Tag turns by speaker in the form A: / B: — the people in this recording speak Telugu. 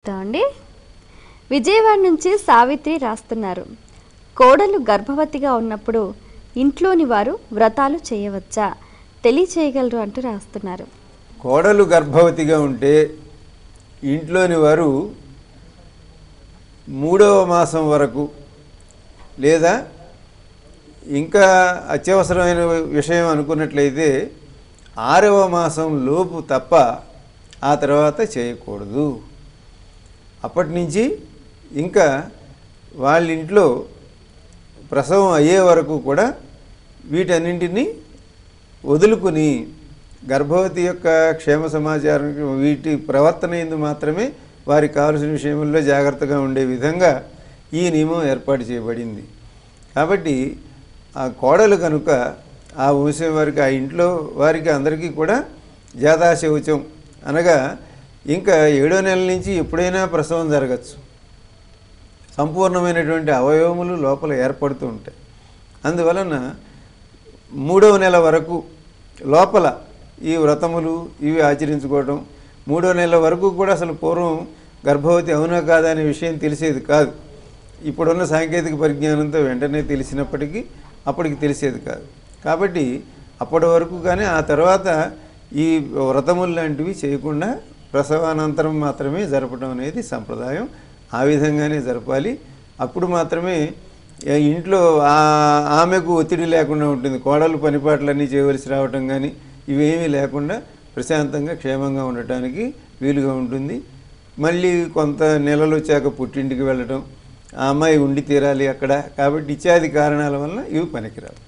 A: అండి విజయవాడ నుంచి సావిత్రి రాస్తున్నారు. కోడలు గర్భవతిగా ఉన్నప్పుడు ఇంట్లోని వారు వ్రతాలు చేయవచ్చా తెలియచేయగలరు అంటూ రాస్తున్నారు.
B: కోడలు గర్భవతిగా ఉంటే ఇంట్లోని వారు 3వ మాసం వరకు లేదా ఇంకా అత్యవసరమైన విషయం అనుకున్నట్లయితే 6వ మాసం లోపు తప్ప ఆ తర్వాత చేయకూడదు. అప్పటి నుంచి ఇంకా వాళ్ళ ఇంట్లో ప్రసవం అయ్యే వరకు కూడా వీటన్నింటినీ వదులుకుని గర్భవతి యొక్క క్షేమ సమాచారం వీటి ప్రవర్తన ఎందు మాత్రమే వారికి కావాల్సిన విషయంలో జాగ్రత్తగా ఉండే విధంగా ఈ నియమం ఏర్పాటు చేయబడింది. కాబట్టి ఆ కోడలు కనుక ఆ వంశం వారికి ఆ ఇంట్లో వారికి అందరికీ కూడా జాతాశౌచం అనగా ఇంకా 7వ నెల నుంచి ఎప్పుడైనా ప్రసవం జరగచ్చు. సంపూర్ణమైనటువంటి అవయవములు లోపల ఏర్పడుతూ ఉంటాయి. అందువలన 3వ నెల వరకు లోపల ఈ వ్రతములు ఇవి ఆచరించుకోవడం, 3వ నెల వరకు కూడా అసలు పూర్వం గర్భవతి అవునా కాదా అనే విషయం తెలిసేది కాదు. ఇప్పుడున్న సాంకేతిక పరిజ్ఞానంతో వెంటనే తెలిసినప్పటికీ అప్పటికి తెలిసేది కాదు. కాబట్టి అప్పటి వరకు కానీ ఆ తర్వాత ఈ వ్రతములు లాంటివి చేయకుండా ప్రసవానంతరం మాత్రమే జరపడం అనేది సంప్రదాయం. ఆ విధంగానే జరపాలి. అప్పుడు మాత్రమే ఇంట్లో ఆమెకు ఒత్తిడి లేకుండా ఉంటుంది. కోడలు పనిపాట్లన్నీ చేయవలసి రావటం కానీ ఇవేమీ లేకుండా ప్రశాంతంగా క్షేమంగా ఉండటానికి వీలుగా ఉంటుంది. మళ్ళీ కొంత నెలలు వచ్చాక పుట్టింటికి వెళ్ళటం, ఆ అమ్మాయి ఉండి తీరాలి అక్కడ, కాబట్టి ఇత్యాది కారణాల వలన ఇవి పనికిరావు.